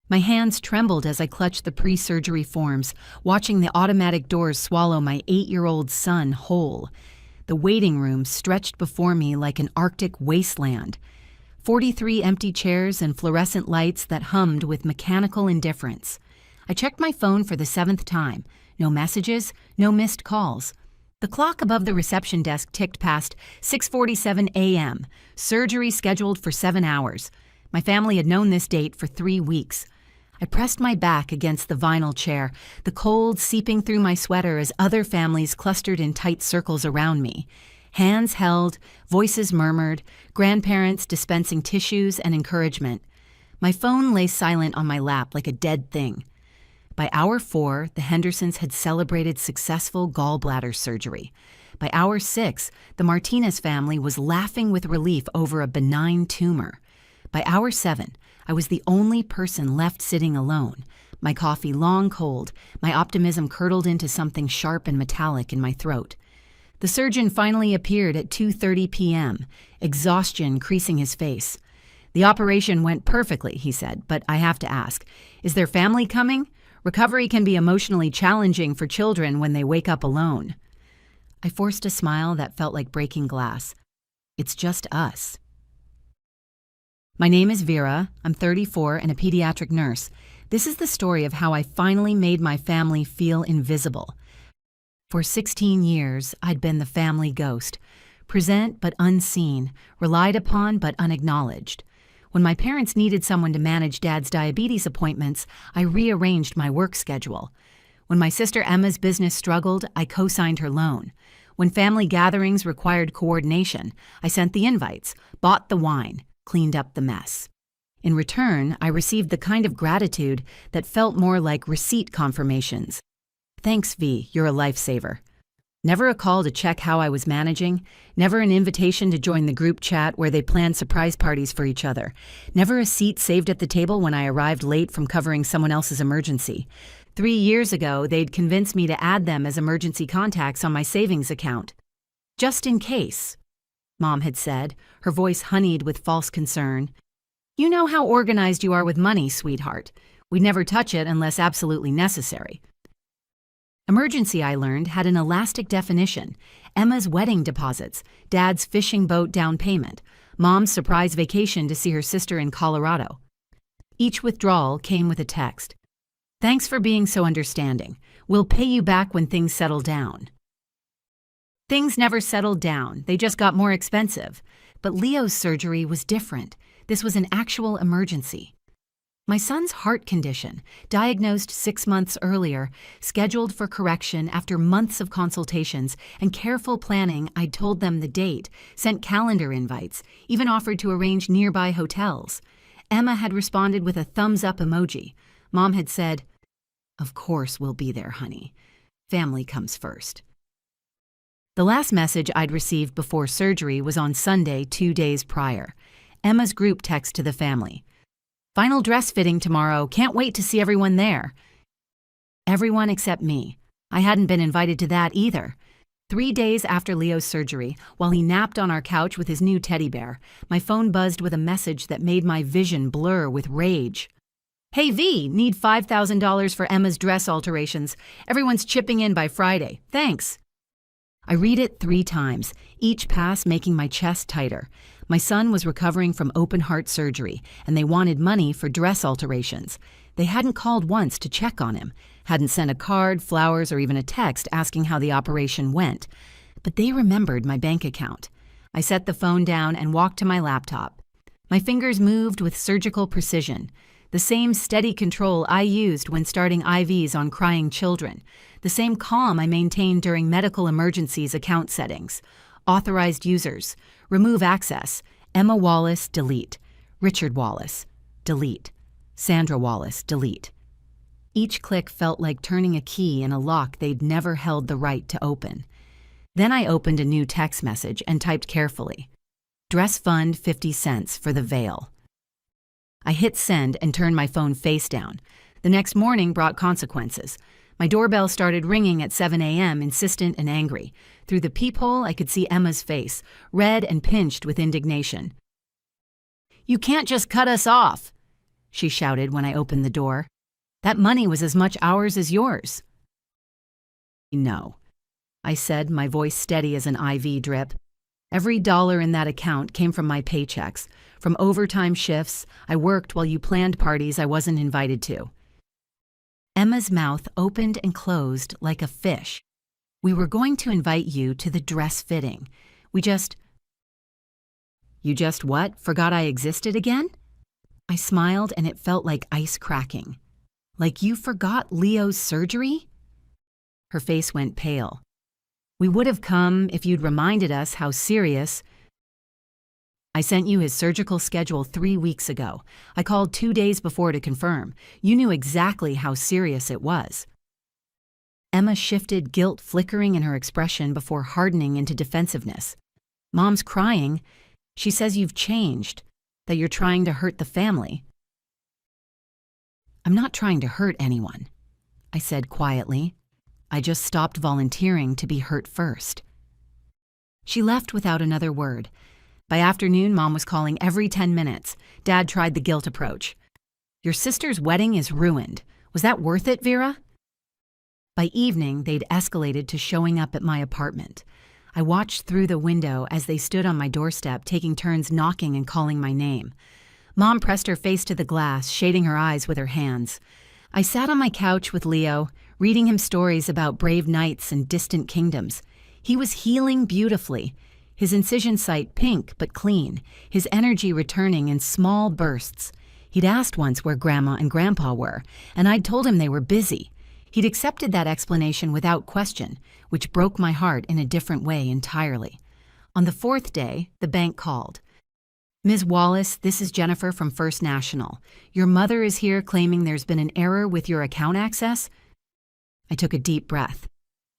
My hands trembled as I clutched the pre-surgery forms, watching the automatic doors swallow my 8-year-old son whole. The waiting room stretched before me like an Arctic wasteland. 43 empty chairs and fluorescent lights that hummed with mechanical indifference. I checked my phone for the 7th time. No messages, no missed calls. The clock above the reception desk ticked past 6:47 a.m., surgery scheduled for 7 hours. My family had known this date for 3 weeks. I pressed my back against the vinyl chair, the cold seeping through my sweater as other families clustered in tight circles around me. Hands held, voices murmured, grandparents dispensing tissues and encouragement. My phone lay silent on my lap like a dead thing. By hour 4, the Hendersons had celebrated successful gallbladder surgery. By hour 6, the Martinez family was laughing with relief over a benign tumor. By hour 7, I was the only person left sitting alone, my coffee long cold, my optimism curdled into something sharp and metallic in my throat. The surgeon finally appeared at 2:30 p.m., exhaustion creasing his face. "The operation went perfectly," he said, "but I have to ask, is their family coming? Recovery can be emotionally challenging for children when they wake up alone." I forced a smile that felt like breaking glass. "It's just us." My name is Vera. I'm 34 and a pediatric nurse. This is the story of how I finally made my family feel invisible. For 16 years, I'd been the family ghost, present but unseen, relied upon but unacknowledged. When my parents needed someone to manage Dad's diabetes appointments, I rearranged my work schedule. When my sister Emma's business struggled, I co-signed her loan. When family gatherings required coordination, I sent the invites, bought the wine, cleaned up the mess. In return, I received the kind of gratitude that felt more like receipt confirmations. "Thanks, V, you're a lifesaver." Never a call to check how I was managing, never an invitation to join the group chat where they planned surprise parties for each other, never a seat saved at the table when I arrived late from covering someone else's emergency. 3 years ago, they'd convinced me to add them as emergency contacts on my savings account. "Just in case," Mom had said, her voice honeyed with false concern. "You know how organized you are with money, sweetheart. We'd never touch it unless absolutely necessary." Emergency, I learned, had an elastic definition. Emma's wedding deposits, Dad's fishing boat down payment, Mom's surprise vacation to see her sister in Colorado. Each withdrawal came with a text. "Thanks for being so understanding. We'll pay you back when things settle down." Things never settled down, they just got more expensive. But Leo's surgery was different. This was an actual emergency. My son's heart condition, diagnosed 6 months earlier, scheduled for correction after months of consultations and careful planning. I'd told them the date, sent calendar invites, even offered to arrange nearby hotels. Emma had responded with a thumbs-up emoji. Mom had said, "Of course we'll be there, honey. Family comes first." The last message I'd received before surgery was on Sunday, 2 days prior. Emma's group text to the family. "Final dress fitting tomorrow. Can't wait to see everyone there." Everyone except me. I hadn't been invited to that either. 3 days after Leo's surgery, while he napped on our couch with his new teddy bear, my phone buzzed with a message that made my vision blur with rage. "Hey V, need $5,000 for Emma's dress alterations. Everyone's chipping in by Friday. Thanks." I read it 3 times, each pass making my chest tighter. My son was recovering from open heart surgery, and they wanted money for dress alterations. They hadn't called once to check on him, hadn't sent a card, flowers, or even a text asking how the operation went. But they remembered my bank account. I set the phone down and walked to my laptop. My fingers moved with surgical precision, the same steady control I used when starting IVs on crying children, the same calm I maintained during medical emergencies account settings. Authorized users, remove access, Emma Wallace, delete. Richard Wallace, delete. Sandra Wallace, delete. Each click felt like turning a key in a lock they'd never held the right to open. Then I opened a new text message and typed carefully, "Dress fund 50 cents for the veil." I hit send and turned my phone face down. The next morning brought consequences. My doorbell started ringing at 7 a.m., insistent and angry. Through the peephole, I could see Emma's face, red and pinched with indignation. "You can't just cut us off." she shouted when I opened the door. "That money was as much ours as yours." "No," I said, my voice steady as an IV drip. "Every dollar in that account came from my paychecks, from overtime shifts I worked while you planned parties I wasn't invited to." Emma's mouth opened and closed like a fish. "We were going to invite you to the dress fitting. You just what? Forgot I existed again?" I smiled and it felt like ice cracking. "Like you forgot Leo's surgery?" Her face went pale. "We would have come if you'd reminded us how serious." "I sent you his surgical schedule 3 weeks ago. I called 2 days before to confirm. You knew exactly how serious it was." Emma shifted, guilt flickering in her expression before hardening into defensiveness. "Mom's crying. She says you've changed, that you're trying to hurt the family." "I'm not trying to hurt anyone," I said quietly. "I just stopped volunteering to be hurt first." She left without another word. By afternoon, Mom was calling every 10 minutes. Dad tried the guilt approach. "Your sister's wedding is ruined. Was that worth it, Vera?" By evening, they'd escalated to showing up at my apartment. I watched through the window as they stood on my doorstep, taking turns knocking and calling my name. Mom pressed her face to the glass, shading her eyes with her hands. I sat on my couch with Leo, reading him stories about brave knights and distant kingdoms. He was healing beautifully, his incision site pink but clean, his energy returning in small bursts. He'd asked once where Grandma and Grandpa were, and I'd told him they were busy. He'd accepted that explanation without question, which broke my heart in a different way entirely. On the 4th day, the bank called. "Ms. Wallace, this is Jennifer from First National. Your mother is here claiming there's been an error with your account access." I took a deep breath.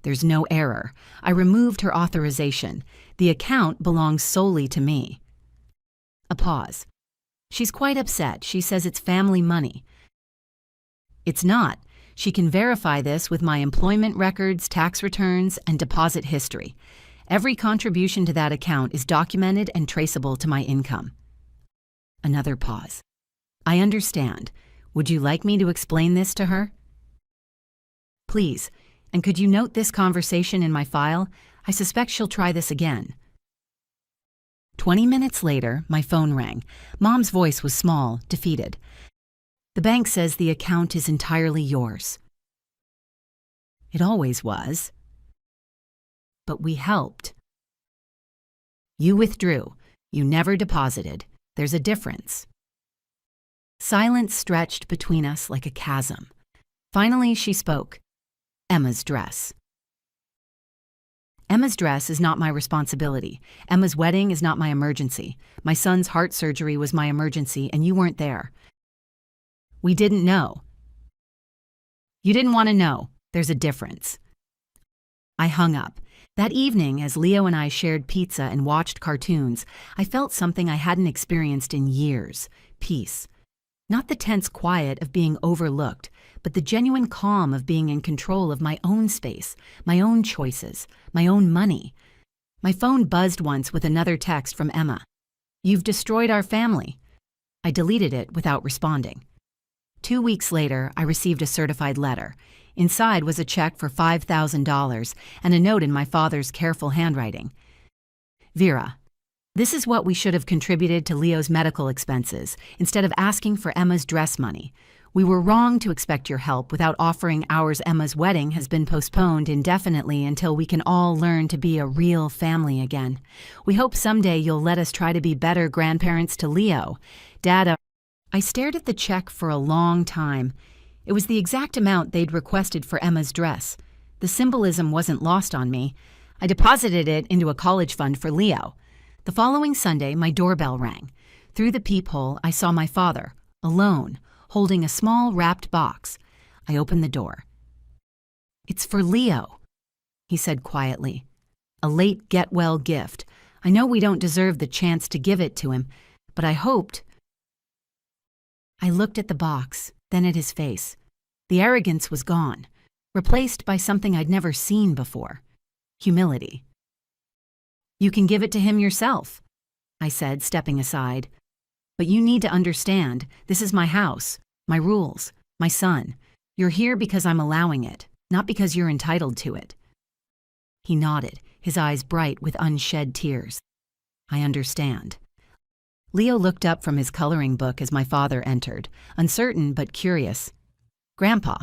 "There's no error. I removed her authorization. The account belongs solely to me." A pause. "She's quite upset. She says it's family money." "It's not. She can verify this with my employment records, tax returns, and deposit history. Every contribution to that account is documented and traceable to my income." Another pause. "I understand. Would you like me to explain this to her?" "Please, and could you note this conversation in my file? I suspect she'll try this again." 20 minutes later, my phone rang. Mom's voice was small, defeated. "The bank says the account is entirely yours." "It always was." "But we helped." "You withdrew. You never deposited. There's a difference." Silence stretched between us like a chasm. Finally, she spoke. "Emma's dress." "Emma's dress is not my responsibility. Emma's wedding is not my emergency. My son's heart surgery was my emergency, and you weren't there." "We didn't know." "You didn't want to know. There's a difference." I hung up. That evening, as Leo and I shared pizza and watched cartoons, I felt something I hadn't experienced in years: peace. Not the tense quiet of being overlooked, but the genuine calm of being in control of my own space, my own choices, my own money. My phone buzzed once with another text from Emma. "You've destroyed our family." I deleted it without responding. 2 weeks later, I received a certified letter. Inside was a check for $5,000 and a note in my father's careful handwriting. "Vera, this is what we should have contributed to Leo's medical expenses instead of asking for Emma's dress money. We were wrong to expect your help without offering ours. Emma's wedding has been postponed indefinitely until we can all learn to be a real family again. We hope someday you'll let us try to be better grandparents to Leo. Dad." I stared at the check for a long time. It was the exact amount they'd requested for Emma's dress. The symbolism wasn't lost on me. I deposited it into a college fund for Leo. The following Sunday, my doorbell rang. Through the peephole, I saw my father, alone, holding a small wrapped box. I opened the door. "It's for Leo," he said quietly. "A late get-well gift. I know we don't deserve the chance to give it to him, but I hoped." I looked at the box, then at his face. The arrogance was gone, replaced by something I'd never seen before: humility. "You can give it to him yourself," I said, stepping aside. But you need to understand, this is my house, my rules, my son. You're here because I'm allowing it, not because you're entitled to it." He nodded, his eyes bright with unshed tears. "I understand." Leo looked up from his coloring book as my father entered, uncertain but curious. "Grandpa."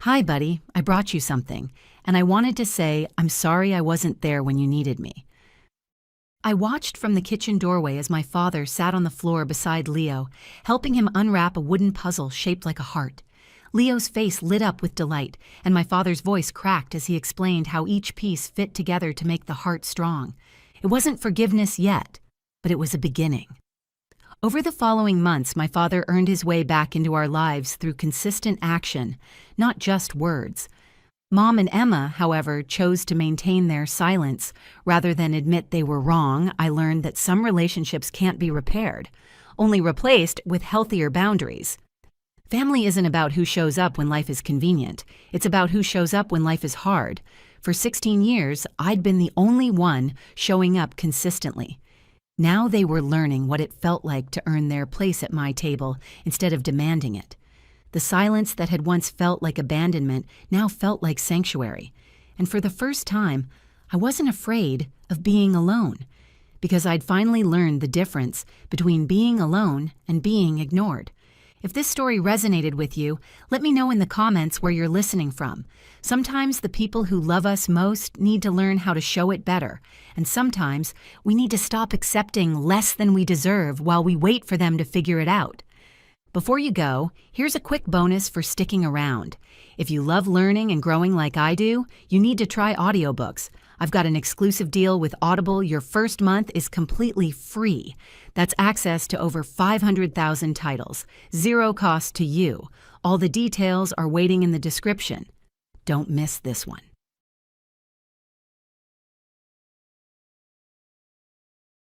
"Hi, buddy. I brought you something, and I wanted to say I'm sorry I wasn't there when you needed me." I watched from the kitchen doorway as my father sat on the floor beside Leo, helping him unwrap a wooden puzzle shaped like a heart. Leo's face lit up with delight, and my father's voice cracked as he explained how each piece fit together to make the heart strong. It wasn't forgiveness yet, but it was a beginning. Over the following months, my father earned his way back into our lives through consistent action, not just words. Mom and Emma, however, chose to maintain their silence. Rather than admit they were wrong, I learned that some relationships can't be repaired, only replaced with healthier boundaries. Family isn't about who shows up when life is convenient. It's about who shows up when life is hard. For 16 years, I'd been the only one showing up consistently. Now they were learning what it felt like to earn their place at my table instead of demanding it. The silence that had once felt like abandonment now felt like sanctuary. And for the first time, I wasn't afraid of being alone, because I'd finally learned the difference between being alone and being ignored. If this story resonated with you, let me know in the comments where you're listening from. Sometimes the people who love us most need to learn how to show it better, and sometimes we need to stop accepting less than we deserve while we wait for them to figure it out. Before you go, here's a quick bonus for sticking around. If you love learning and growing like I do, you need to try audiobooks. I've got an exclusive deal with Audible. Your first month is completely free. That's access to over 500,000 titles, zero cost to you. All the details are waiting in the description. Don't miss this one.